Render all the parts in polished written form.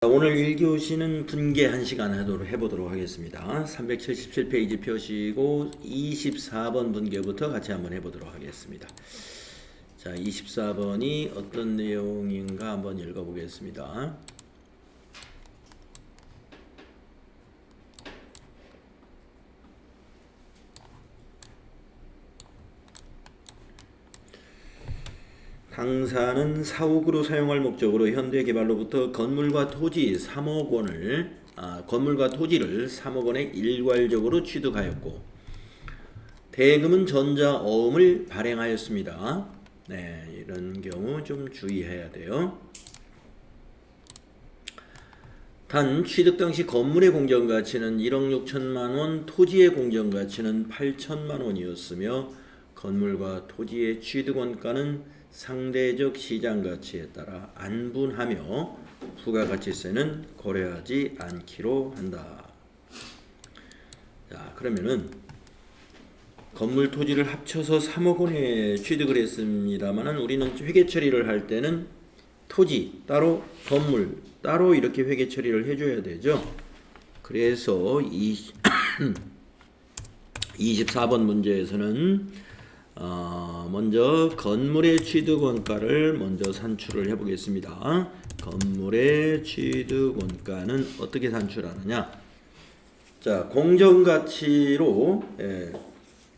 오늘 1교시는 분계 1시간 해보도록 하겠습니다. 377페이지 펴시고 24번 분계부터 같이 한번 해보도록 하겠습니다. 자, 24번이 어떤 내용인가 한번 읽어보겠습니다. 당사는 사옥으로 사용할 목적으로 현대개발로부터 건물과 토지를 3억 원에 일괄적으로 취득하였고 대금은 전자어음을 발행하였습니다. 네, 이런 경우 좀 주의해야 돼요. 단 취득 당시 건물의 공정가치는 1억 6천만 원, 토지의 공정가치는 8천만 원이었으며 건물과 토지의 취득원가는 상대적 시장가치에 따라 안분하며 부가가치세는 고려하지 않기로 한다. 자, 그러면은 건물 토지를 합쳐서 3억 원에 취득을 했습니다만은 우리는 회계 처리를 할 때는 토지 따로 건물 따로 이렇게 회계 처리를 해줘야 되죠. 그래서 24번 문제에서는 먼저 건물의 취득원가를 먼저 산출을 해보겠습니다. 건물의 취득원가는 어떻게 산출하느냐? 자, 공정가치로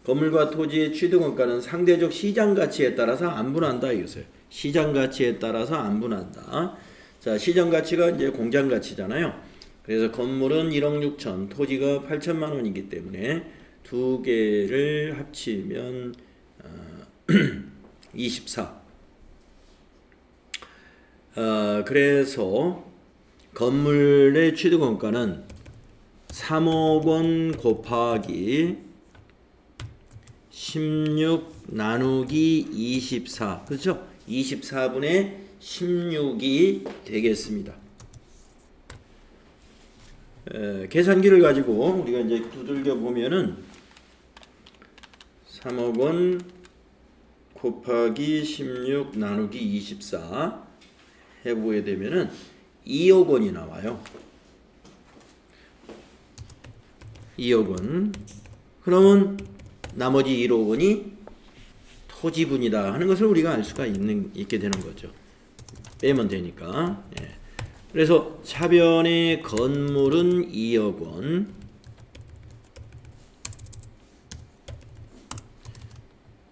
건물과 토지의 취득원가는 상대적 시장가치에 따라서 안분한다 이것을. 시장가치에 따라서 안분한다. 자, 시장가치가 이제 공장가치잖아요. 그래서 건물은 1억 6천, 토지가 8천만 원이기 때문에 두 개를 합치면 24. 그래서 건물의 취득원가는 3억 원 곱하기 16 나누기 24. 그렇죠? 24분의 16이 되겠습니다. 계산기를 가지고 우리가 이제 두들겨 보면은 3억 원 곱하기 16 나누기 24 해보게 되면은 2억 원이 나와요. 2억 원. 그러면 나머지 1억 원이 토지분이다 하는 것을 우리가 알 수가 있게 되는 거죠. 빼면 되니까. 예. 그래서 차변의 건물은 2억 원.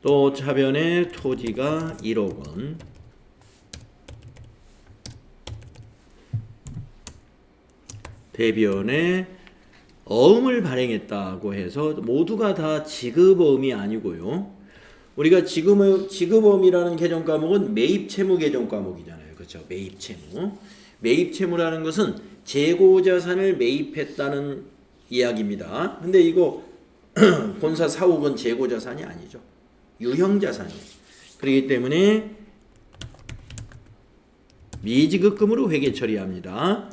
또 차변의 토지가 1억 원. 대변에 어음을 발행했다고 해서 모두가 다 지급어음이 아니고요. 우리가 지급어음이라는 개정 과목은 매입채무 개정 과목이잖아요. 그렇죠? 매입채무. 매입채무라는 것은 재고자산을 매입했다는 이야기입니다. 근데 이거 본사 사옥은 재고자산이 아니죠. 유형자산이에요. 그렇기 때문에 미지급금으로 회계 처리합니다.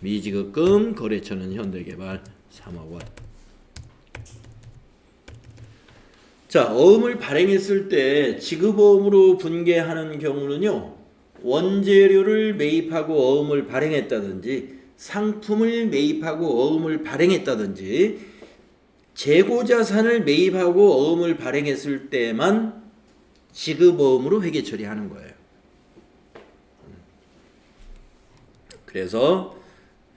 미지급금 거래처는 현대개발 3억 원. 자, 어음을 발행했을 때 지급어음으로 분계하는 경우는요. 원재료를 매입하고 어음을 발행했다든지 상품을 매입하고 어음을 발행했다든지 재고자산을 매입하고 어음을 발행했을 때만 지급어음으로 회계 처리하는 거예요. 그래서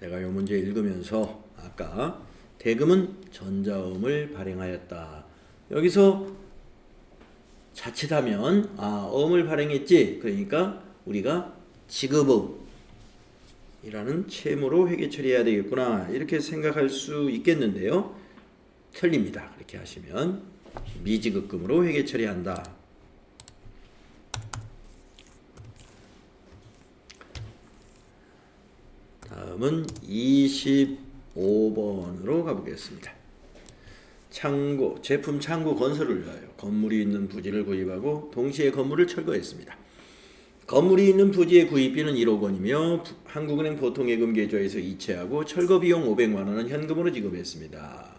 제가 이 문제 읽으면서 아까 대금은 전자어음을 발행하였다. 여기서 자칫하면 어음을 발행했지. 그러니까 우리가 지급어음이라는 채무로 회계 처리해야 되겠구나. 이렇게 생각할 수 있겠는데요. 틀립니다. 그렇게 하시면 미지급금으로 회계 처리한다. 다음은 25번으로 가보겠습니다. 제품 창고 건설을 위하여 건물이 있는 부지를 구입하고 동시에 건물을 철거했습니다. 건물이 있는 부지의 구입비는 1억 원이며 한국은행 보통예금 계좌에서 이체하고 철거 비용 500만 원은 현금으로 지급했습니다.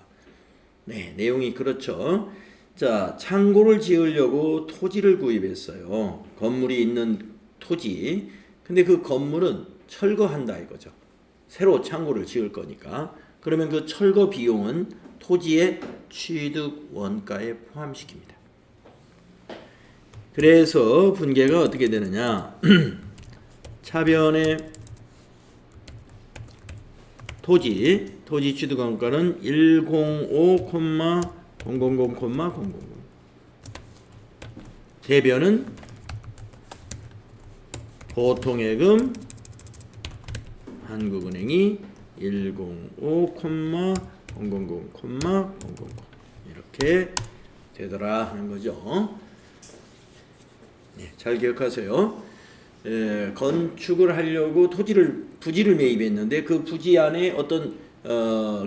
네, 내용이 그렇죠. 자, 창고를 지으려고 토지를 구입했어요. 건물이 있는 토지. 근데 그 건물은 철거한다 이거죠. 새로 창고를 지을 거니까. 그러면 그 철거 비용은 토지의 취득 원가에 포함시킵니다. 그래서 분계가 어떻게 되느냐? 차변의 토지 취득 원가는 105,000,000. 대변은 보통예금 한국은행이 105,000,000 이렇게 되더라 하는 거죠. 네, 잘 기억하세요. 건축을 하려고 부지를 매입했는데 그 부지 안에 어떤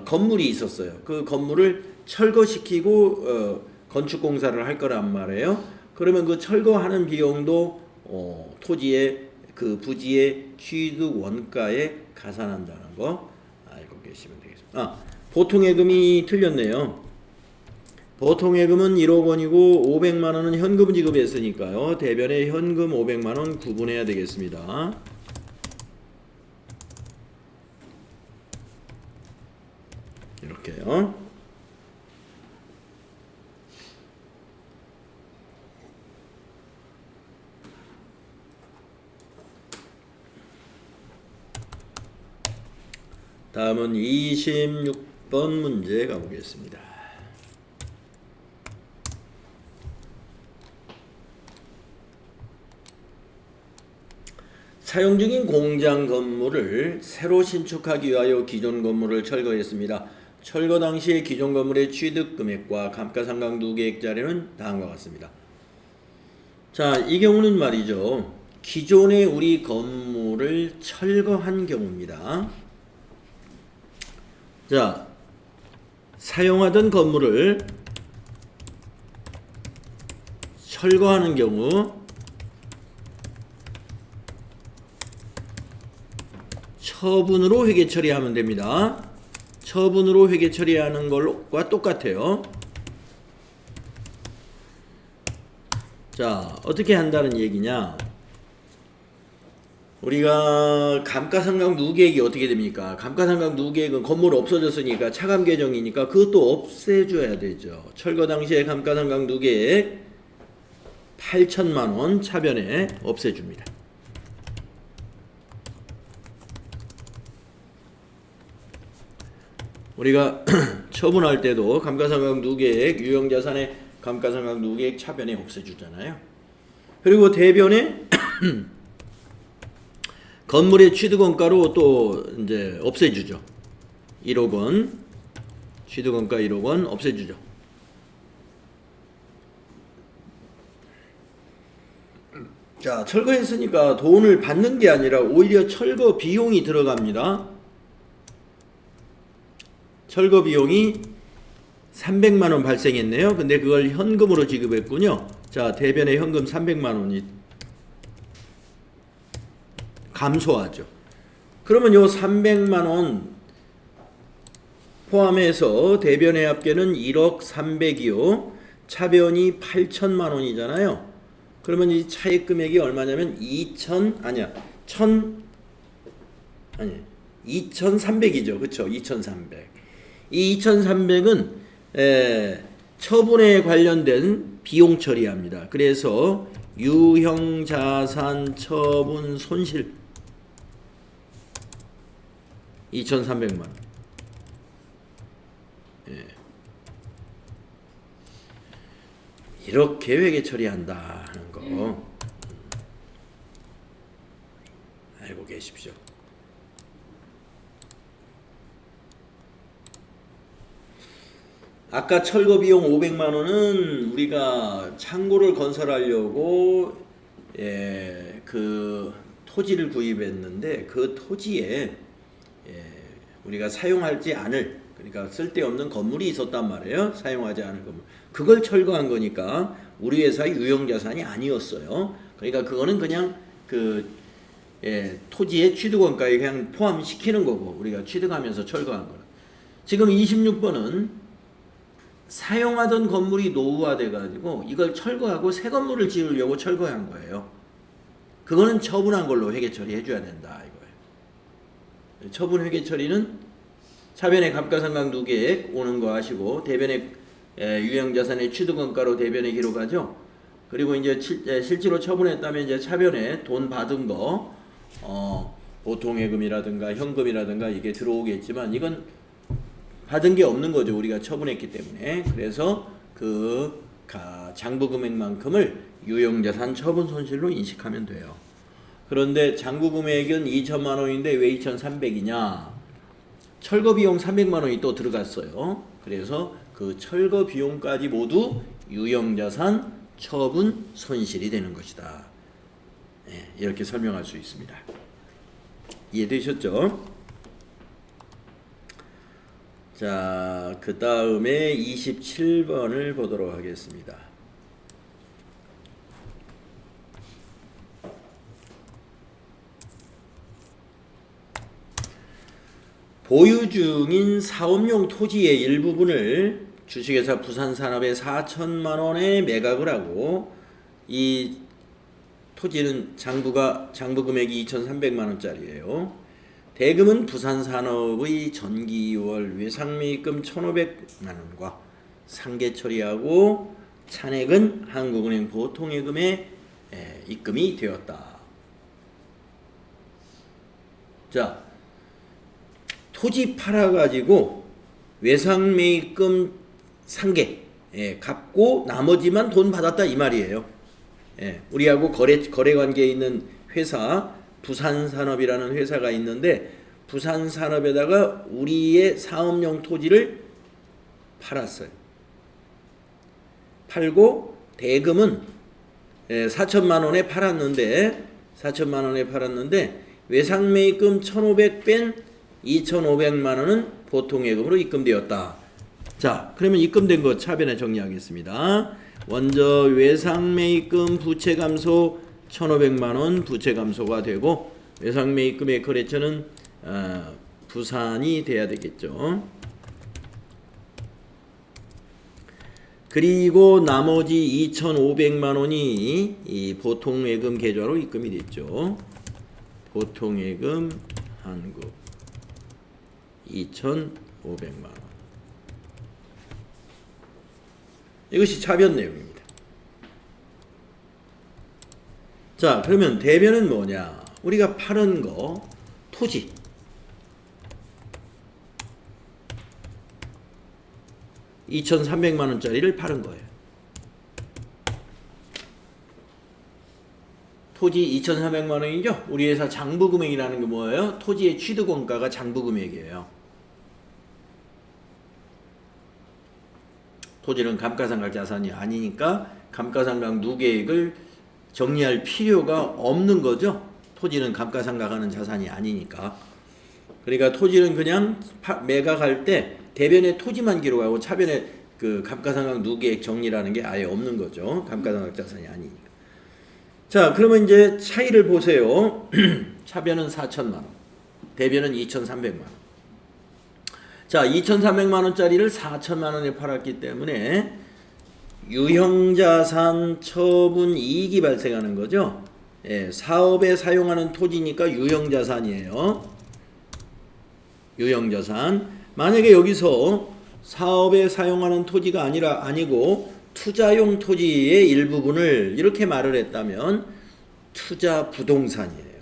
건물이 있었어요. 그 건물을 철거시키고 건축공사를 할 거란 말이에요. 그러면 그 철거하는 비용도 토지의 그 부지의 취득 원가에 가산한다는 거 알고 계시면 되겠습니다. 보통예금이 틀렸네요. 보통예금은 1억 원이고 500만 원은 현금 지급했으니까요. 대변에 현금 500만 원 구분해야 되겠습니다. 이렇게요. 다음은 26번 문제 가보겠습니다. 사용 중인 공장 건물을 새로 신축하기 위하여 기존 건물을 철거했습니다. 철거 당시의 기존 건물의 취득 금액과 감가상각 누계액자료는 다음과 같습니다. 자, 이 경우는 말이죠. 기존의 우리 건물을 철거한 경우입니다. 자, 사용하던 건물을 철거하는 경우 처분으로 회계 처리하면 됩니다. 처분으로 회계 처리하는 것과 똑같아요. 자, 어떻게 한다는 얘기냐? 우리가 감가상각 누계액이 어떻게 됩니까? 감가상각 누계액은 건물 없어졌으니까 차감 계정이니까 그것도 없애줘야 되죠. 철거 당시에 감가상각 누계액 8천만 원 차변에 없애줍니다. 우리가 처분할 때도 감가상각 누계액 유형자산의 감가상각 누계액 차변에 없애주잖아요. 그리고 대변에 건물의 취득원가로 또 이제 없애주죠. 1억 원 취득원가 1억 원 없애주죠. 자, 철거했으니까 돈을 받는 게 아니라 오히려 철거 비용이 들어갑니다. 철거 비용이 300만 원 발생했네요. 근데 그걸 현금으로 지급했군요. 자, 대변에 현금 300만 원이 감소하죠. 그러면 요 300만 원 포함해서 대변의 합계는 1억 300이요. 차변이 8천만 원이잖아요. 그러면 이 차액 금액이 얼마냐면 2,300이죠. 그쵸? 2,300. 이 2,300은 처분에 관련된 비용 처리합니다. 그래서 유형자산 처분 손실 2,300만 원. 이렇게 회계 처리한다 하는 거 알고 계십시오. 아까 철거 비용 500만 원은 우리가 창고를 건설하려고 그 토지를 구입했는데 그 토지에 우리가 사용하지 않을, 그러니까 쓸데없는 건물이 있었단 말이에요. 사용하지 않을 건물. 그걸 철거한 거니까 우리 회사의 유형자산이 아니었어요. 그러니까 그거는 그냥 그 토지의 취득원가에 그냥 포함시키는 거고 우리가 취득하면서 철거한 거는. 지금 26번은 사용하던 건물이 노후화돼 가지고 이걸 철거하고 새 건물을 지으려고 철거한 거예요. 그거는 처분한 걸로 회계 처리해 줘야 된다 이거예요. 처분 회계 처리는 차변의 감가상각 누계액 오는 거 아시고 대변의 유형자산의 취득원가로 대변에 기록하죠. 그리고 이제 실제로 처분했다면 이제 차변에 돈 받은 거 보통예금이라든가 현금이라든가 이게 들어오겠지만 이건 받은 게 없는 거죠. 우리가 처분했기 때문에. 그래서 그 장부금액만큼을 유형자산 처분 손실로 인식하면 돼요. 그런데 장부금액은 2천만 원인데 왜 2,300이냐? 철거 비용 300만 원이 또 들어갔어요. 그래서 그 철거 비용까지 모두 유형자산 처분 손실이 되는 것이다. 네, 이렇게 설명할 수 있습니다. 이해되셨죠? 자, 그 다음에 27번을 보도록 하겠습니다. 보유 중인 사업용 토지의 일부분을 주식회사 부산산업에 4천만 원에 매각을 하고 이 토지는 장부 금액이 2,300만 원짜리예요. 대금은 부산산업의 전기월 외상매입금 1,500만 원과 상계 처리하고 잔액은 한국은행 보통예금에 입금이 되었다. 자, 토지 팔아가지고 외상매입금 상계 갚고 나머지만 돈 받았다 이 말이에요. 우리하고 거래 관계에 있는 회사 부산산업이라는 회사가 있는데 부산산업에다가 우리의 사업용 토지를 팔았어요. 팔고 대금은 4천만 원에 팔았는데 외상매입금 1,500 뺀 2,500만 원은 보통예금으로 입금되었다. 자, 그러면 입금된 거 차변에 정리하겠습니다. 먼저 외상매입금 부채 감소 1,500만 원 부채 감소가 되고 외상매입금의 거래처는 부산이 돼야 되겠죠. 그리고 나머지 2,500만 원이 이 보통예금 계좌로 입금이 됐죠. 보통예금 한국 2,500만 원. 이것이 차변 내용입니다. 자, 그러면 대변은 뭐냐? 우리가 파는 거 토지. (2,300만 원짜리를) 파는 거예요. 토지 2,400만 원이죠? 우리 회사 장부금액이라는 게 뭐예요? 토지의 취득원가가 장부금액이에요. 토지는 감가상각 자산이 아니니까 감가상각 누계액을 정리할 필요가 없는 거죠. 토지는 감가상각하는 자산이 아니니까. 그러니까 토지는 그냥 매각할 때 대변에 토지만 기록하고 차변에 그 감가상각 누계액 정리라는 게 아예 없는 거죠. 감가상각 자산이 아니니까. 자, 그러면 이제 차이를 보세요. 차변은 4천만 원, 대변은 2,300만 원. 자, 2,300만 원짜리를 4천만 원에 팔았기 때문에 유형자산 처분 이익이 발생하는 거죠. 사업에 사용하는 토지니까 유형자산이에요. 유형자산. 만약에 여기서 사업에 사용하는 토지가 아니고 투자용 토지의 일부분을 이렇게 말을 했다면 투자 부동산이에요.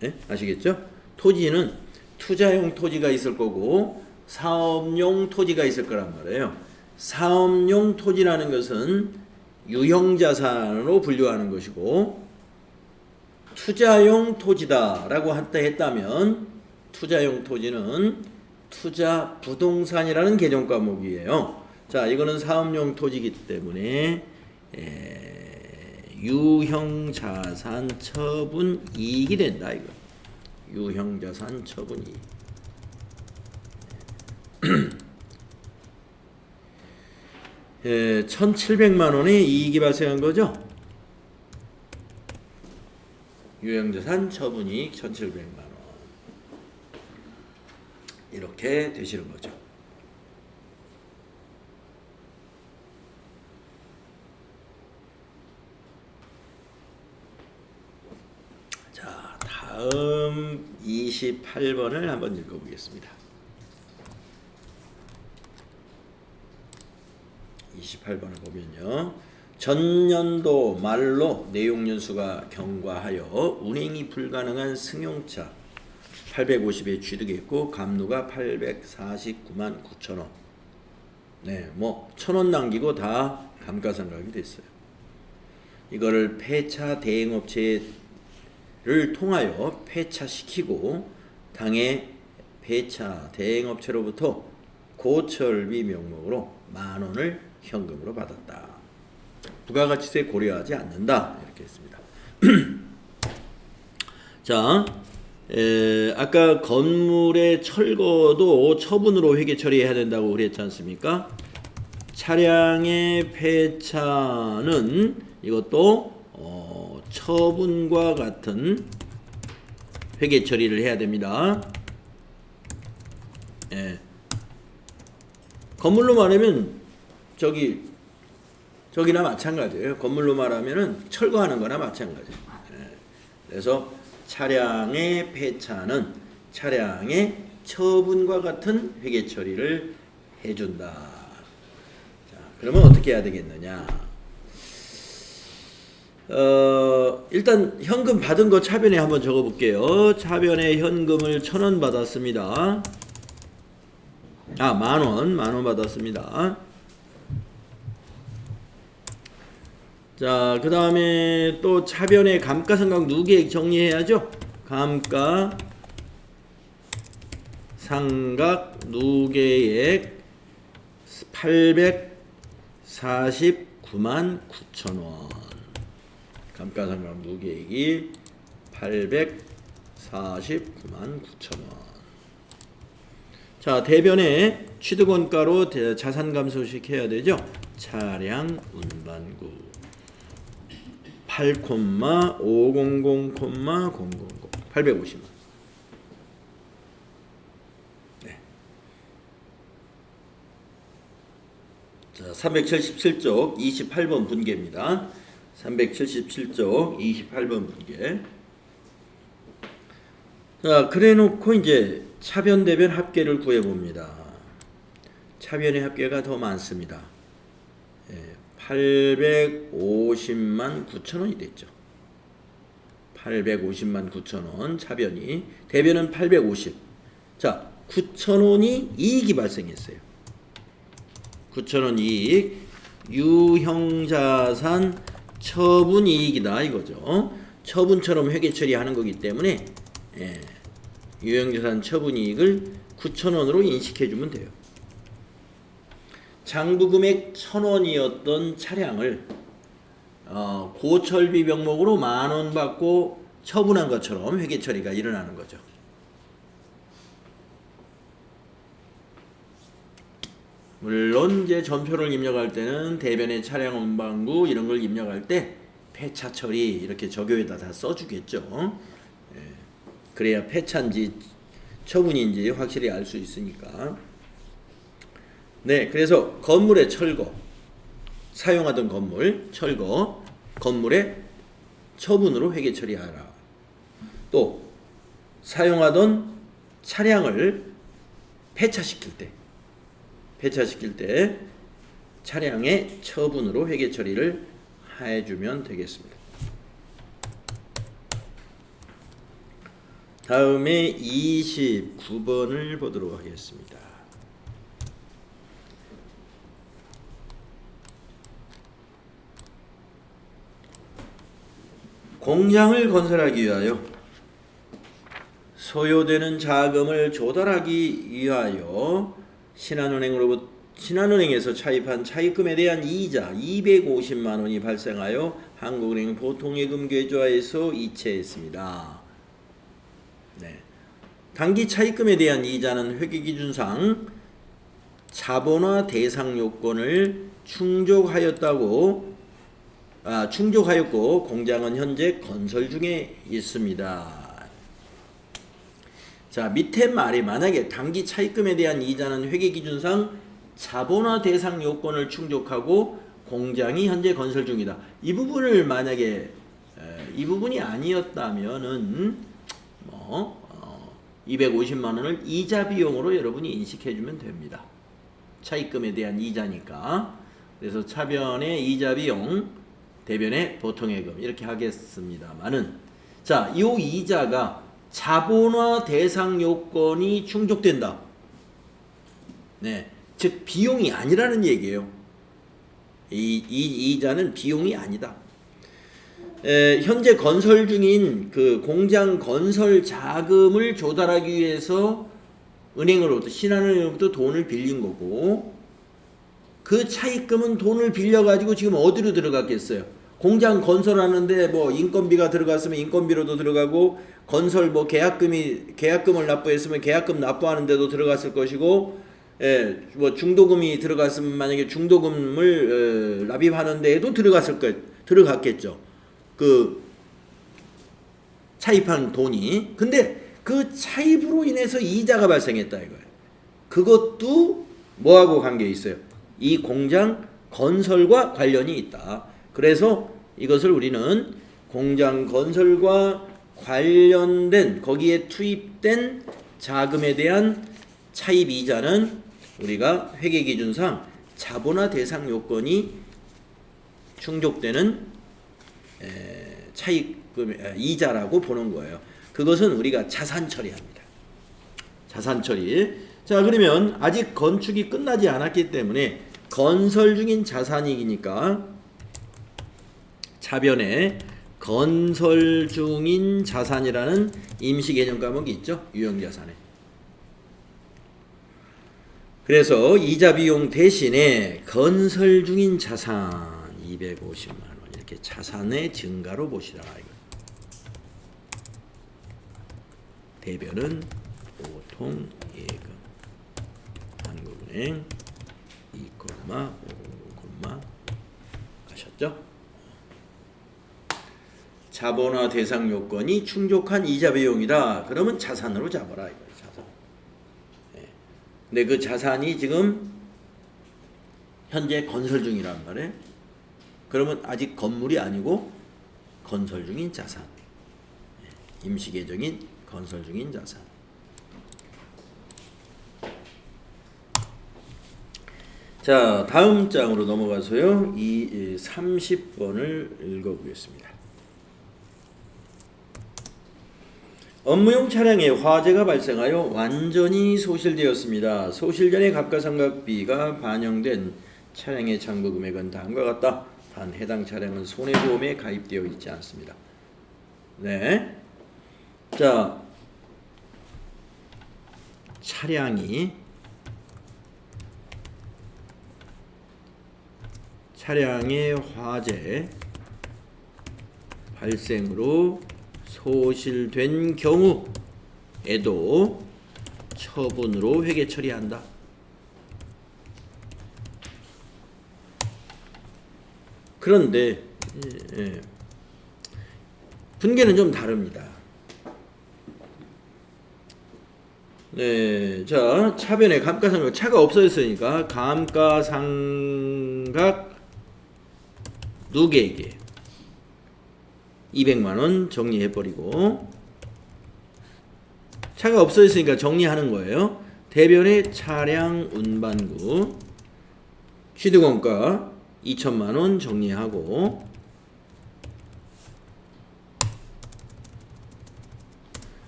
네? 아시겠죠? 토지는 투자용 토지가 있을 거고 사업용 토지가 있을 거란 말이에요. 사업용 토지라는 것은 유형자산으로 분류하는 것이고 투자용 토지다라고 했다면 투자용 토지는 투자 부동산이라는 개정 과목이에요. 자, 이거는 사업용 토지이기 때문에 유형자산 처분 이익이 된다 이거. 유형자산 처분 이익. 1,700만 원의 이익이 발생한 거죠. 유형자산 처분 이익 1,700만 원. 이렇게 되시는 거죠. 자, 다음 20 28번을 한번 읽어보겠습니다. 28번을 보면요. 전년도 말로 내용연수가 경과하여 운행이 불가능한 승용차 850에 취득했고 감루가 849만 9천원. 네, 뭐 1,000원 남기고 다 감가상각이 됐어요. 이거를 폐차 대행업체를 통하여 폐차시키고 당해 폐차 대행업체로부터 고철비 명목으로 10,000원을 현금으로 받았다. 부가가치세 고려하지 않는다. 이렇게 했습니다. 자, 아까 건물의 철거도 처분으로 회계 처리해야 된다고 그랬지 않습니까? 차량의 폐차는 이것도 처분과 같은 회계 처리를 해야 됩니다. 예. 건물로 말하면 저기나 마찬가지예요. 건물로 말하면은 철거하는 거나 마찬가지예요. 예. 그래서 차량의 폐차는 차량의 처분과 같은 회계 처리를 해준다. 자, 그러면 어떻게 해야 되겠느냐? 일단 현금 받은 거 차변에 한번 적어볼게요. 차변에 현금을 1,000원 받았습니다. 10,000원 받았습니다. 자, 그 다음에 또 차변에 감가상각 누계액 정리해야죠. 감가상각 누계액 849만 9천원. 감가상각 누계액이 849만 9천원. 자, 대변에 취득원가로 자산감소식 해야 되죠. 차량 운반구 8,500,000 850만. 네. 자, 377쪽 28번 분계입니다. 377쪽 28번 분계. 자, 그래 놓고 이제 차변 대변 합계를 구해 봅니다. 차변의 합계가 더 많습니다. 850만 9천원이 됐죠. 850만 9천원 차변이. 대변은 850. 자, 9천원이 이익이 발생했어요. 9천원 이익. 유형자산 처분 이익이다 이거죠. 처분처럼 회계 처리하는 거기 때문에 유형자산 처분 이익을 9천원으로 인식해 주면 돼요. 장부금액 1,000원이었던 차량을 고철비 명목으로 10,000원 받고 처분한 것처럼 회계 처리가 일어나는 거죠. 물론 이제 전표를 입력할 때는 대변의 차량 운반구 이런 걸 입력할 때 폐차 처리 이렇게 적요에다 다 써주겠죠. 그래야 폐차인지 처분인지 확실히 알 수 있으니까. 네, 그래서 건물의 철거, 사용하던 건물 철거, 건물의 처분으로 회계 처리하라. 또 사용하던 차량을 폐차시킬 때 차량의 처분으로 회계 처리를 해주면 되겠습니다. 다음에 29번을 보도록 하겠습니다. 공장을 건설하기 위하여 소요되는 자금을 조달하기 위하여 신한은행에서 차입한 차입금에 대한 이자 250만 원이 발생하여 한국은행 보통예금 계좌에서 이체했습니다. 네. 단기 차입금에 대한 이자는 회계기준상 자본화 대상 요건을 충족하였고 공장은 현재 건설 중에 있습니다. 자, 밑에 말이 만약에 단기 차입금에 대한 이자는 회계기준상 자본화 대상 요건을 충족하고 공장이 현재 건설 중이다. 이 부분을 만약에 이 부분이 아니었다면은 250만 원을 이자 비용으로 여러분이 인식해 주면 됩니다. 차입금에 대한 이자니까. 그래서 차변의 이자 비용, 대변의 보통예금 이렇게 하겠습니다만은, 자, 이 이자가 자본화 대상 요건이 충족된다. 네, 즉 비용이 아니라는 얘기예요. 이 이자는 비용이 아니다. 현재 건설 중인 그 공장 건설 자금을 조달하기 위해서 은행으로부터, 신한은행으로부터 돈을 빌린 거고, 그 차입금은 돈을 빌려가지고 지금 어디로 들어갔겠어요? 공장 건설하는데 뭐 인건비가 들어갔으면 인건비로도 들어가고, 건설 뭐 계약금을 납부했으면 계약금 납부하는 데도 들어갔을 것이고, 뭐 중도금이 들어갔으면 만약에 중도금을 납입하는 데에도 들어갔겠죠. 그 차입한 돈이. 근데 그 차입으로 인해서 이자가 발생했다 이거예요. 그것도 뭐하고 관계 있어요? 이 공장 건설과 관련이 있다. 그래서 이것을 우리는 공장 건설과 관련된, 거기에 투입된 자금에 대한 차입 이자는 우리가 회계기준상 자본화 대상 요건이 충족되는 차입금 이자라고 보는 거예요. 그것은 우리가 자산 처리합니다. 자산 처리. 자, 그러면 아직 건축이 끝나지 않았기 때문에 건설 중인 자산이니까 차변에 건설 중인 자산이라는 임시 개념 과목이 있죠. 유형자산에. 그래서 이자 비용 대신에 건설 중인 자산 250만 원 이렇게 자산의 증가로 보시라 이거. 대변은 보통 예금 한국은행 2,5, 아셨죠? 자본화 대상 요건이 충족한 이자 비용이다. 그러면 자산으로 잡아라 이거. 자산. 근데 그 자산이 지금 현재 건설 중이란 말이에요. 그러면 아직 건물이 아니고 건설 중인 자산. 임시 계정인 건설 중인 자산. 자, 다음 장으로 넘어가서요. 이 30번을 읽어보겠습니다. 업무용 차량에 화재가 발생하여 완전히 소실되었습니다. 소실 전에 감가상각비가 반영된 차량의 장부 금액은 다음과 같다. 단 해당 차량은 손해보험에 가입되어 있지 않습니다. 네. 자, 차량의 화재 발생으로 소실된 경우에도 처분으로 회계 처리한다. 그런데 분계는 좀 다릅니다. 네, 자, 차변에 감가상각, 차가 없어졌으니까 감가상각 누계에게 200만원 정리해버리고, 차가 없어졌으니까 정리하는 거예요. 대변의 차량 운반구 취득원가 2천만원 정리하고,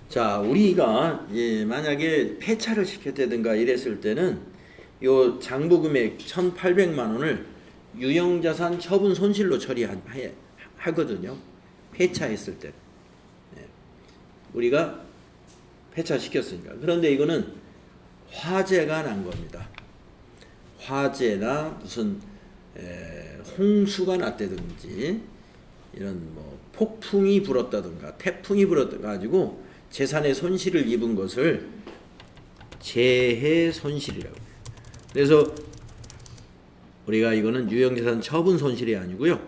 자, 우리가 만약에 폐차를 시켰다든가 이랬을 때는 요 장부금액 1,800만원을 유형자산 처분 손실로 처리하거든요. 폐차했을 때. 우리가 폐차시켰으니까. 그런데 이거는 화재가 난 겁니다. 화재나 무슨 홍수가 났다든지, 이런 뭐 폭풍이 불었다든가 태풍이 불었다든가 가지고 재산의 손실을 입은 것을 재해 손실이라고 해요. 그래서 우리가 이거는 유형자산 처분 손실이 아니고요.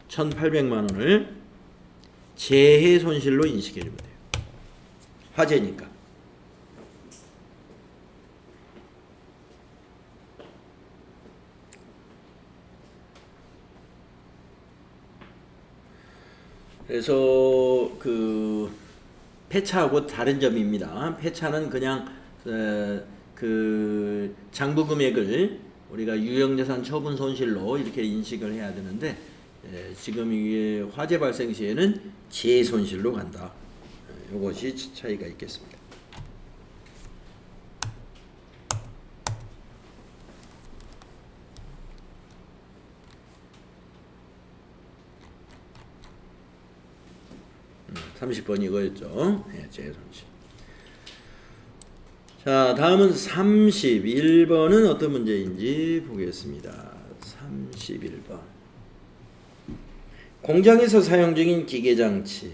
1,800만 원을 재해 손실로 인식해 주면 돼요. 화재니까. 그래서 그 폐차하고 다른 점입니다. 폐차는 그냥 그 장부 금액을 우리가 유형자산 처분 손실로 이렇게 인식을 해야 되는데 지금 이게 화재 발생 시에는 재손실로 간다. 이것이 차이가 있겠습니다. 음, 30번 이거였죠. 네, 재손실. 자, 다음은 31번은 어떤 문제인지 보겠습니다. 31번. 공장에서 사용 중인 기계장치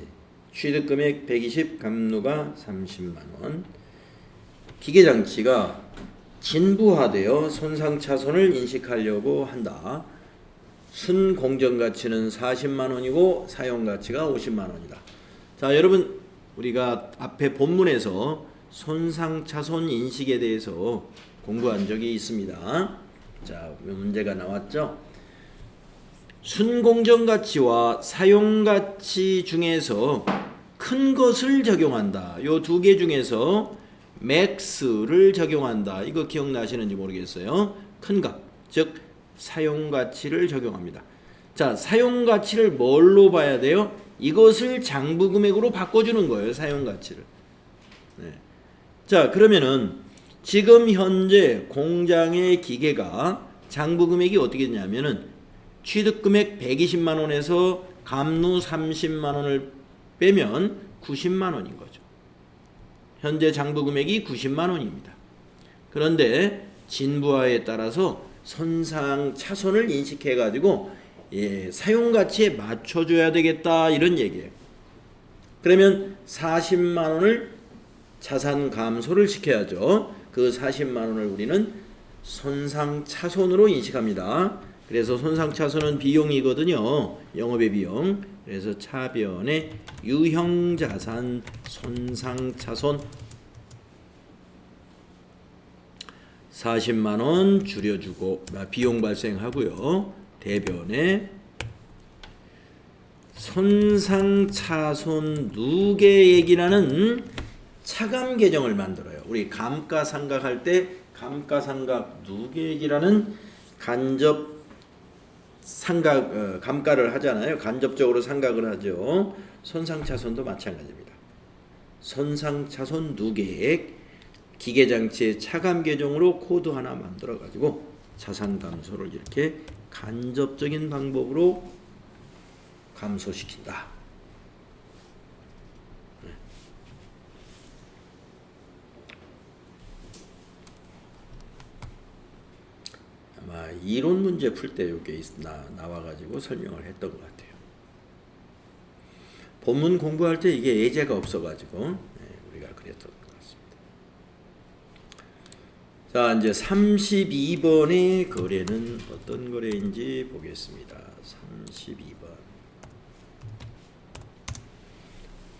취득금액 120, 감루가 30만원. 기계장치가 진부화되어 손상차손을 인식하려고 한다. 순공정가치는 40만원이고 사용가치가 50만원이다. 자, 여러분 우리가 앞에 본문에서 손상차손 인식에 대해서 공부한 적이 있습니다. 자, 문제가 나왔죠. 순공정가치와 사용가치 중에서 큰 것을 적용한다. 요 두 개 중에서 맥스를 적용한다. 이거 기억나시는지 모르겠어요. 큰 값, 즉 사용가치를 적용합니다. 자, 사용가치를 뭘로 봐야 돼요? 이것을 장부금액으로 바꿔주는 거예요. 사용가치를. 네. 자, 그러면은 지금 현재 공장의 기계가 장부금액이 어떻게 되냐면은 취득금액 120만원에서 감루 30만원을 빼면 90만원인 거죠. 현재 장부금액이 90만원입니다. 그런데 진부화에 따라서 손상차손을 인식해가지고 사용가치에 맞춰줘야 되겠다 이런 얘기예요. 그러면 40만원을 자산 감소를 시켜야죠. 그 40만원을 우리는 손상차손으로 인식합니다. 그래서 손상차손은 비용이거든요. 영업의 비용. 그래서 차변에 유형자산 손상차손 40만원 줄여주고 비용 발생하고요. 대변에 손상차손 누계액이라는 차감 계정을 만들어요. 우리 감가상각할 때 감가상각 누계액이라는 간접 상각 감가를 하잖아요. 간접적으로 상각을 하죠. 손상차손도 마찬가지입니다. 손상차손 누계액 기계장치의 차감 계정으로 코드 하나 만들어 가지고 자산 감소를 이렇게 간접적인 방법으로 감소시킨다. 아마 이론 문제 풀 때 이게 나와가지고 설명을 했던 것 같아요. 본문 공부할 때 이게 예제가 없어가지고 우리가 그랬던 것 같습니다. 자, 이제 32번의 거래는 어떤 거래인지 보겠습니다. 32번.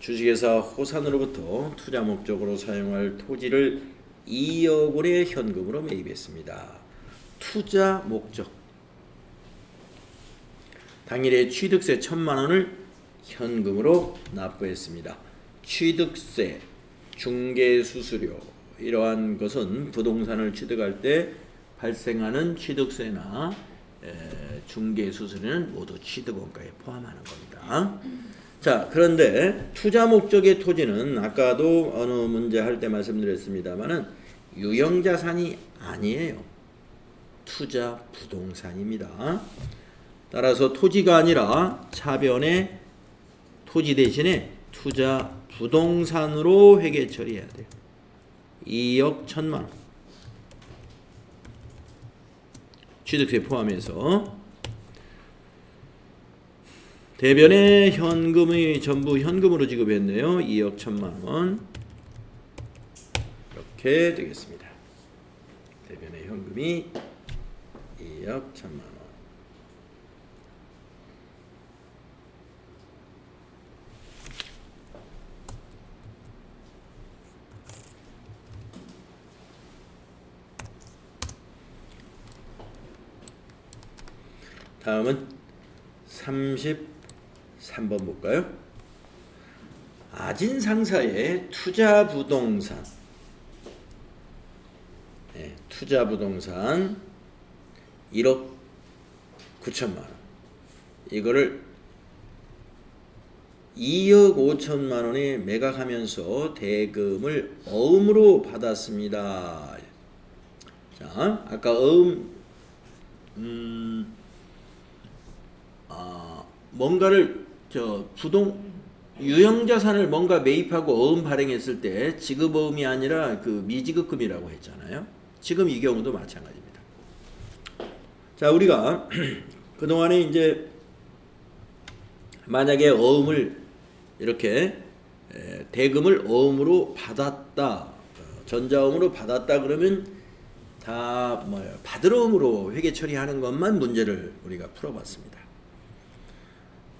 주식회사 호산으로부터 투자 목적으로 사용할 토지를 2억 원의 현금으로 매입했습니다. 투자 목적. 당일에 취득세 1,000만 원을 현금으로 납부했습니다. 취득세, 중개수수료 이러한 것은 부동산을 취득할 때 발생하는 취득세나 중개수수료는 모두 취득원가에 포함하는 겁니다. 자, 그런데 투자 목적의 토지는 아까도 어느 문제 할 때 말씀드렸습니다만은 유형자산이 아니에요. 투자 부동산입니다. 따라서 토지가 아니라 차변에 토지 대신에 투자 부동산으로 회계 처리해야 돼요. 2억 1,000만 원. 취득세 포함해서 대변에 현금이 전부 현금으로 지급했네요. 2억 1,000만 원. 이렇게 되겠습니다. 대변에 현금이 2억 1,000만 원. 다음은 33번 볼까요? 아진상사의 투자부동산, 투자부동산 1억 9천만 원, 이거를 2억 5천만 원에 매각하면서 대금을 어음으로 받았습니다. 자, 아까 뭔가를 유형자산을 뭔가 매입하고 어음 발행했을 때 지급어음이 아니라 그 미지급금이라고 했잖아요. 지금 이 경우도 마찬가지입니다. 자, 우리가 그동안에 이제 만약에 어음을 이렇게 대금을 어음으로 받았다, 전자어음으로 받았다 그러면 다 받을 어음으로 회계 처리하는 것만 문제를 우리가 풀어봤습니다.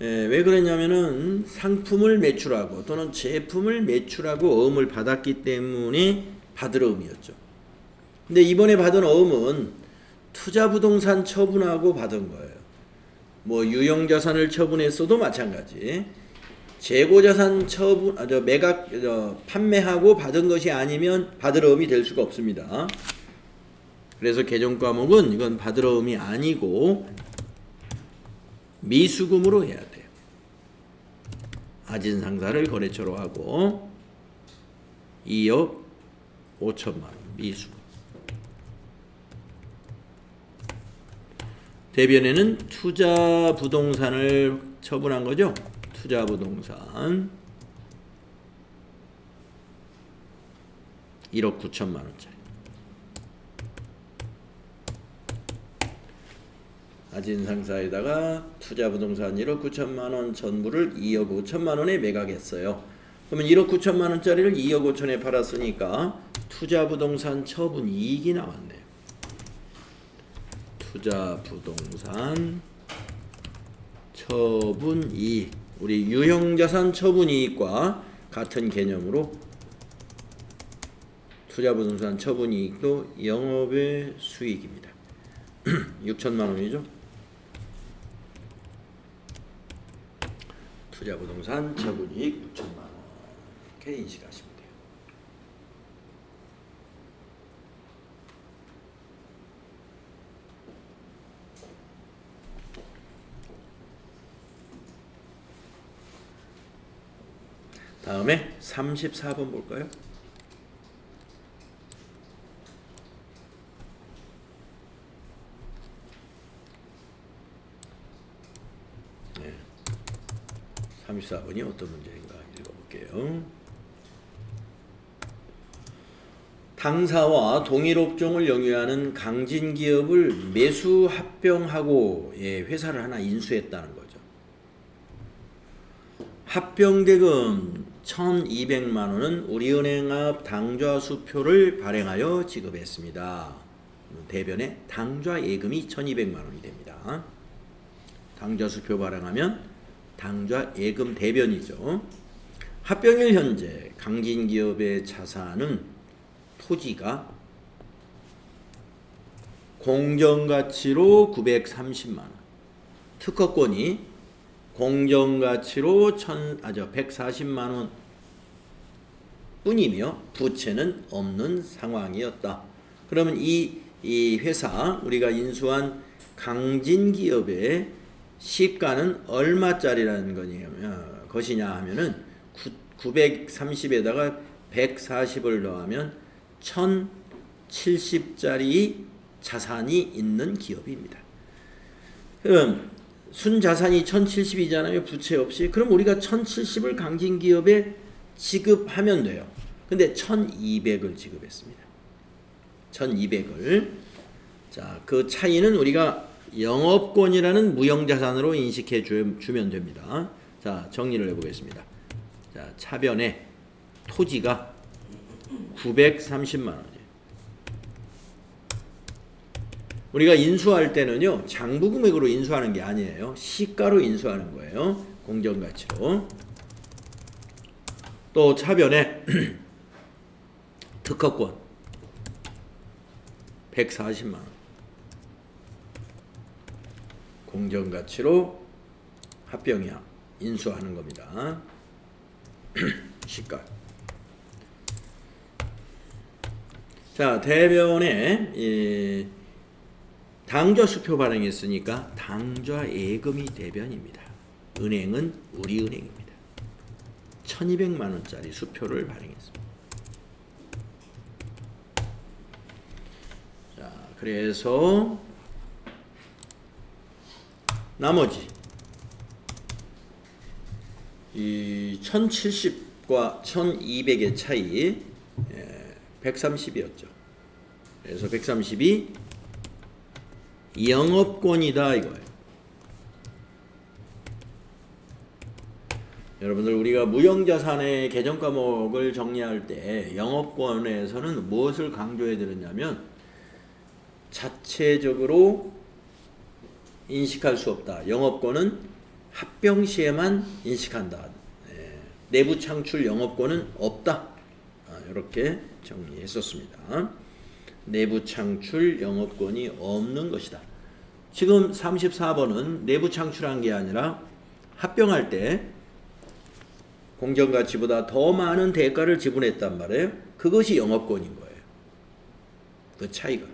왜 그랬냐면은 상품을 매출하고 또는 제품을 매출하고 어음을 받았기 때문에 받을 어음이었죠. 근데 이번에 받은 어음은 투자부동산 처분하고 받은 거예요. 뭐 유형자산을 처분했어도 마찬가지. 재고자산 처분, 판매하고 받은 것이 아니면 받을 어음이 될 수가 없습니다. 그래서 개정 과목은 이건 받을 어음이 아니고 미수금으로 해야 돼요. 아진상사를 거래처로 하고 2억 5천만 원 미수금. 대변에는 투자부동산을 처분한 거죠. 투자부동산 1억 9천만 원짜리. 아진상사에다가 투자부동산 1억 9천만 원 전부를 2억 5천만 원에 매각했어요. 그러면 1억 9천만 원짜리를 2억 5천에 팔았으니까 투자부동산 처분 이익이 나왔네요. 투자부동산 처분 이익, 우리 유형자산 처분 이익과 같은 개념으로 투자부동산 처분 이익도 영업의 수익입니다. 6천만 원이죠. 투자부동산 처분이익 6천만 원 이렇게 인식하시면 돼요. 다음에 34번 볼까요? 네. 34번이 어떤 문제인가 읽어볼게요. 당사와 동일 업종을 영위하는 강진기업을 매수 합병하고 회사를 하나 인수했다는 거죠. 합병대금 1,200만 원은 우리은행 앞 당좌수표를 발행하여 지급했습니다. 대변에 당좌예금이 1,200만 원이 됩니다. 당좌수표 발행하면 당좌예금 대변이죠. 합병일 현재 강진기업의 자산은 토지가 공정가치로 930만 원, 특허권이 공정가치로 140만 원 뿐이며 부채는 없는 상황이었다. 그러면 이 회사, 우리가 인수한 강진기업의 시가는 얼마짜리라는 것이냐 하면은 930에다가 140을 더하면 1,070짜리 자산이 있는 기업입니다. 그럼 순자산이 1,070이잖아요. 부채 없이. 그럼 우리가 1,070을 강진기업에 지급하면 돼요. 근데 1,200을 지급했습니다. 1,200을. 자, 그 차이는 우리가 영업권이라는 무형자산으로 인식해 주면 됩니다. 자, 정리를 해보겠습니다. 자, 차변에 토지가 930만 원이에요. 우리가 인수할 때는요, 장부금액으로 인수하는 게 아니에요. 시가로 인수하는 거예요. 공정가치로. 또 차변에 특허권 140만 원. 공정가치로 합병이야 인수하는 겁니다. 시가. 자, 대변에 당좌 수표 발행했으니까 당좌 예금이 대변입니다. 은행은 우리은행입니다. 1200만 원짜리 수표를 발행했습니다. 자, 그래서 나머지 이 1070과 1200의 차이 130이었죠. 그래서 130이 영업권이다 이거예요. 여러분들 우리가 무형자산의 개정 과목을 정리할 때 영업권에서는 무엇을 강조해 드렸냐면 자체적으로 인식할 수 없다. 영업권은 합병 시에만 인식한다. 내부 창출 영업권은 없다. 이렇게 정리했었습니다. 내부 창출 영업권이 없는 것이다. 지금 34번은 내부 창출한 게 아니라 합병할 때 공정가치보다 더 많은 대가를 지불했단 말이에요. 그것이 영업권인 거예요. 그 차이가.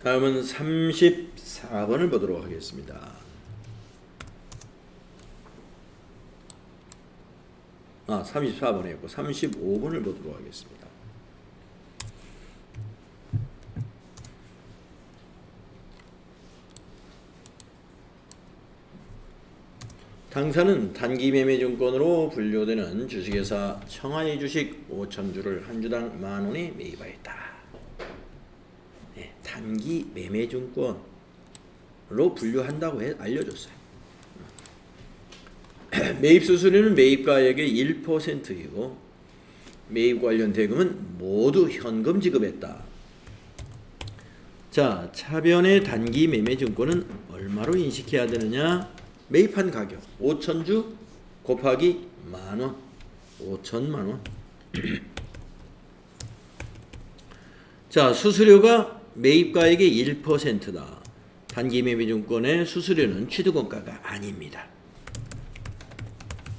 다음은 34번을 보도록 하겠습니다. 34번이었고 35번을 보도록 하겠습니다. 당사는 단기매매증권으로 분류되는 주식회사 청하의 주식 5,000주를 한 주당 만원에 매입하였다. 단기 매매증권으로 분류한다고 알려줬어요. 매입 수수료는 매입가액의 1%이고 매입 관련 대금은 모두 현금 지급했다. 자, 차변의 단기 매매증권은 얼마로 인식해야 되느냐? 매입한 가격 5,000주 곱하기 만원 5천만원. 자, 수수료가 매입가액의 1%다. 단기 매매증권의 수수료는 취득원가가 아닙니다.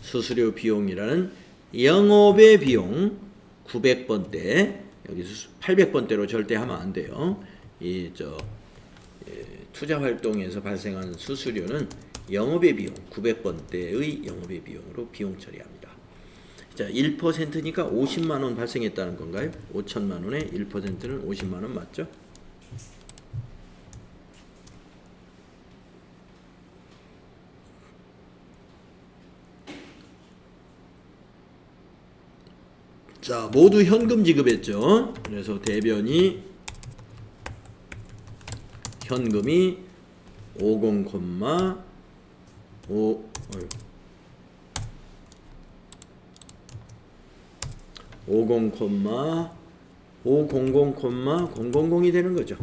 수수료 비용이라는 영업의 비용 900번대, 여기서 800번대로 절대 하면 안 돼요. 투자 활동에서 발생하는 수수료는 영업의 비용 900번대의 영업의 비용으로 비용 처리합니다. 자, 1%니까 50만 원 발생했다는 건가요? 5천만 원의 1%는 50만 원 맞죠? 자, 모두 현금 지급했죠. 그래서 대변이 현금이 50,500,000,000 50,000,000이 되는 거죠.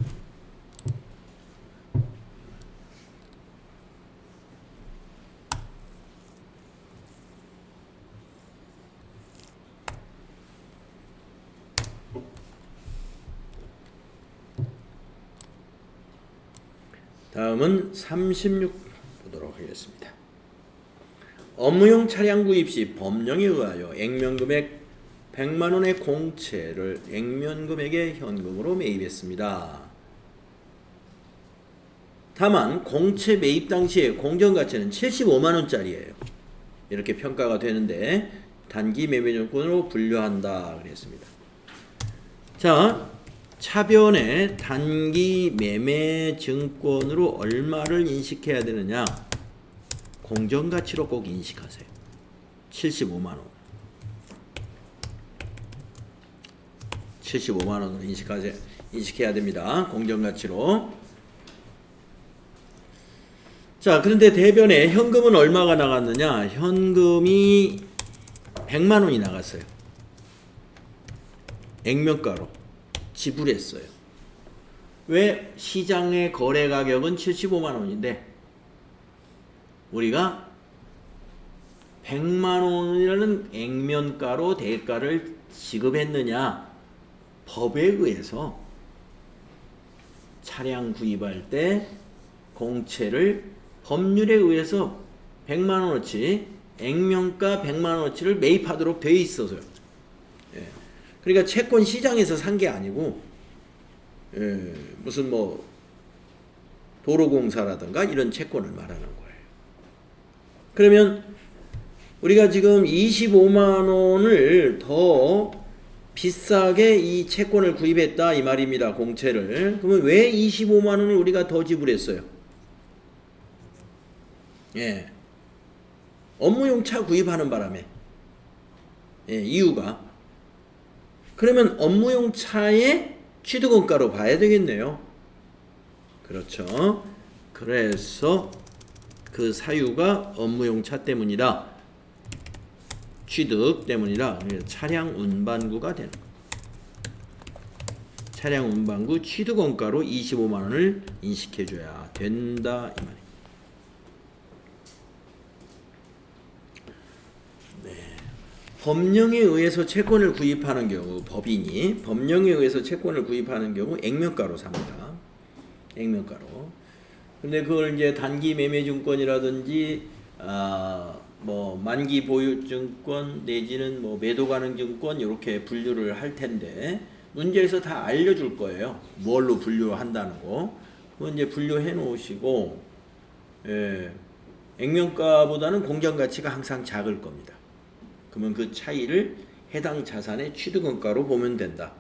다음은 36 보도록 하겠습니다. 업무용 차량 구입 시 법령에 의하여 액면금액 100만원의 공채를 액면금액의 현금으로 매입했습니다. 다만 공채 매입 당시에 공정가치는 75만원짜리예요. 이렇게 평가가 되는데 단기 매매증권으로 분류한다 그랬습니다. 자, 차변의 단기 매매증권으로 얼마를 인식해야 되느냐? 공정가치로 꼭 인식하세요. 75만원. 75만원으로 인식해야 됩니다. 공정가치로. 자, 그런데 대변에 현금은 얼마가 나갔느냐? 현금이 100만원이 나갔어요. 액면가로 지불했어요. 왜 시장의 거래 가격은 75만 원인데 우리가 100만 원이라는 액면가로 대가를 지급했느냐? 법에 의해서 차량 구입할 때 공채를 법률에 의해서 100만 원어치 액면가 100만 원어치를 매입하도록 돼 있어서요. 예. 그러니까 채권 시장에서 산 게 아니고 무슨 뭐 도로공사라든가 이런 채권을 말하는 거예요. 그러면 우리가 지금 25만 원을 더 비싸게 이 채권을 구입했다 이 말입니다. 공채를. 그러면 왜 25만 원을 우리가 더 지불했어요? 예. 업무용 차 구입하는 바람에. 예, 이유가. 그러면 업무용 차의 취득원가로 봐야 되겠네요. 그렇죠. 그래서 그 사유가 업무용 차 때문이다. 취득 때문이라 차량 운반구가 되는 거예요. 차량 운반구 취득원가로 25만 원을 인식해줘야 된다 이 말이에요. 네. 법령에 의해서 채권을 구입하는 경우 법인이 법령에 의해서 채권을 구입하는 경우 액면가로 삽니다. 액면가로. 근데 그걸 이제 단기 매매증권이라든지 뭐 만기 보유증권 내지는 뭐 매도 가능 증권 이렇게 분류를 할 텐데 문제에서 다 알려줄 거예요. 뭘로 분류한다는 거. 그건 이제 분류해 놓으시고 액면가보다는 공정 가치가 항상 작을 겁니다. 그러면 그 차이를 해당 자산의 취득원가로 보면 된다.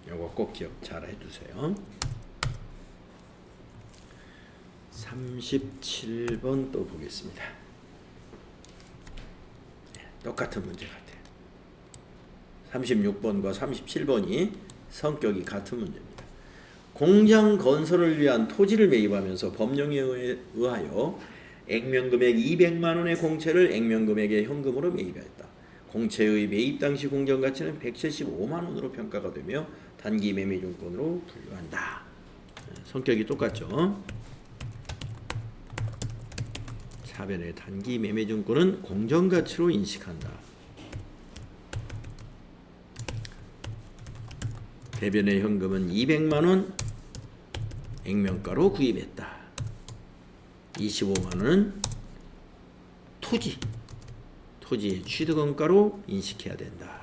요거 꼭 기억 잘 해두세요. 37번 또 보겠습니다. 똑같은 문제 같아요. 36번과 37번이 성격이 같은 문제입니다. 공장 건설을 위한 토지를 매입하면서 법령에 의하여 액면금액 200만 원의 공채를 액면금액의 현금으로 매입하였다. 공채의 매입 당시 공정가치는 175만 원으로 평가가 되며 단기 매매증권으로 분류한다. 성격이 똑같죠. 차변의 단기 매매증권은 공정가치로 인식한다. 대변의 현금은 200만원 액면가로 구입했다. 25만원은 토지의 취득원가로 인식해야 된다.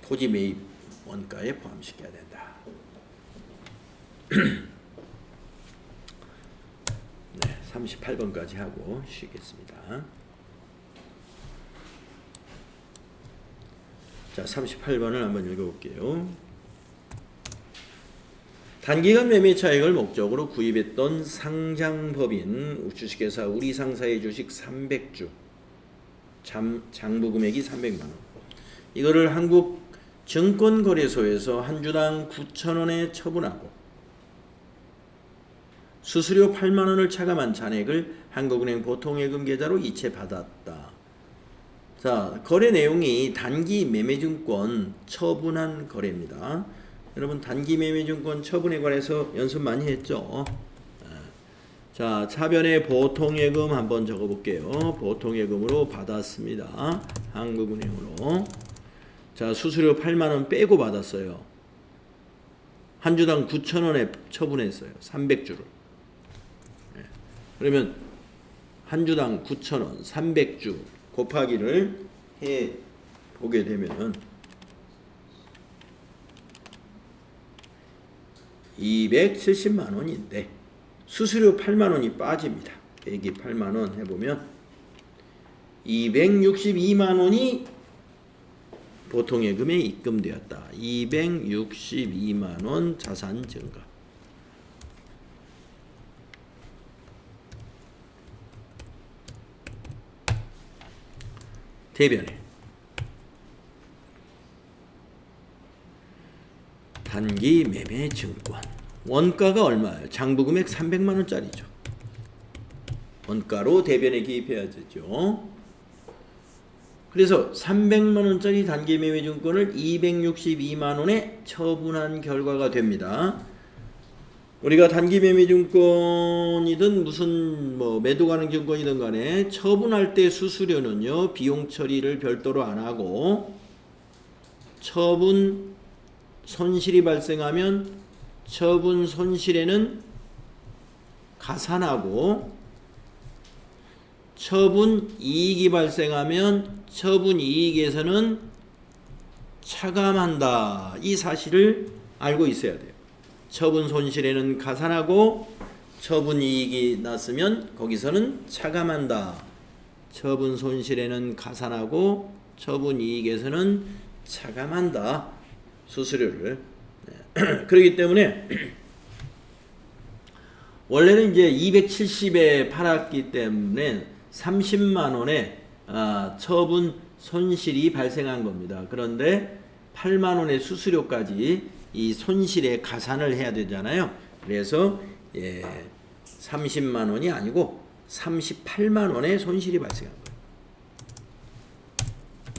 토지 매입 원가에 포함시켜야 된다. 네, 38번까지 하고 쉬겠습니다. 자, 38번을 한번 읽어볼게요. 단기간 매매 차익을 목적으로 구입했던 상장법인 주식회사 우리상사의 주식 300주 장부 금액이 300만원. 이거를 한국증권거래소에서 한 주당 9,000원에 처분하고 수수료 8만 원을 차감한 잔액을 한국은행 보통예금 계좌로 이체받았다. 자, 거래 내용이 단기 매매증권 처분한 거래입니다. 여러분 단기 매매증권 처분에 관해서 연습 많이 했죠. 자, 차변의 보통예금 한번 적어볼게요. 보통예금으로 받았습니다. 한국은행으로. 자, 수수료 8만 원 빼고 받았어요. 한 주당 9,000원에 처분했어요. 300주를. 그러면 한 주당 9,000원 300주 곱하기를 해 보게 되면은 270만 원인데 수수료 8만 원이 빠집니다. 빼기 8만 원 해보면 262만 원이 보통예금에 입금되었다. 262만 원 자산 증가. 대변에 단기 매매 증권 원가가 얼마예요? 장부금액 300만 원짜리죠. 원가로 대변에 기입해야 되죠. 그래서 300만 원짜리 단기 매매 증권을 262만 원에 처분한 결과가 됩니다. 우리가 단기 매매 증권이든 무슨 뭐 매도 가능 증권이든 간에 처분할 때 수수료는요, 비용 처리를 별도로 안 하고 처분 손실이 발생하면 처분 손실에는 가산하고 처분 이익이 발생하면 처분 이익에서는 차감한다. 이 사실을 알고 있어야 돼요. 처분 손실에는 가산하고 처분 이익이 났으면 거기서는 차감한다. 처분 손실에는 가산하고 처분 이익에서는 차감한다. 수수료를. 그렇기 때문에 원래는 이제 270에 팔았기 때문에 30만 원의 처분 손실이 발생한 겁니다. 그런데 8만 원의 수수료까지 이 손실에 가산을 해야 되잖아요. 그래서 30만 원이 아니고 38만 원의 손실이 발생한 거예요.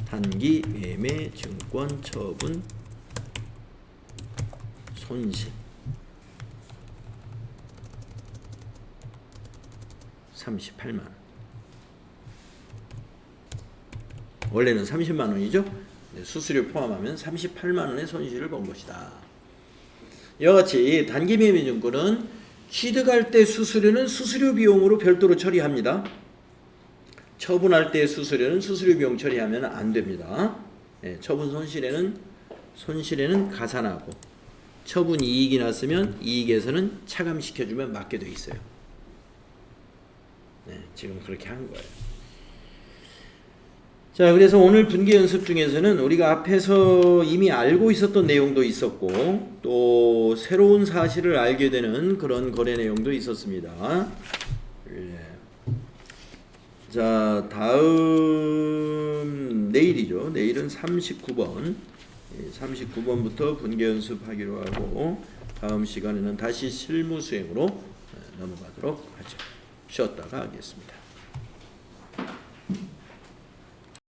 단기 매매 증권 처분 손실 38만 원. 원래는 30만 원이죠. 수수료 포함하면 38만 원의 손실을 본 것이다. 이와 같이 단기 매매 증권은 취득할 때 수수료는 수수료 비용으로 별도로 처리합니다. 처분할 때 수수료는 수수료 비용 처리하면 안 됩니다. 처분 손실에는 가산하고 처분 이익이 났으면 이익에서는 차감시켜주면 맞게 돼 있어요. 지금 그렇게 한 거예요. 자, 그래서 오늘 분기 연습 중에서는 우리가 앞에서 이미 알고 있었던 내용도 있었고 또 새로운 사실을 알게 되는 그런 거래 내용도 있었습니다. 자, 다음 내일이죠. 내일은 39번 39번부터 분기 연습하기로 하고 다음 시간에는 다시 실무 수행으로 넘어가도록 하죠. 쉬었다가 하겠습니다.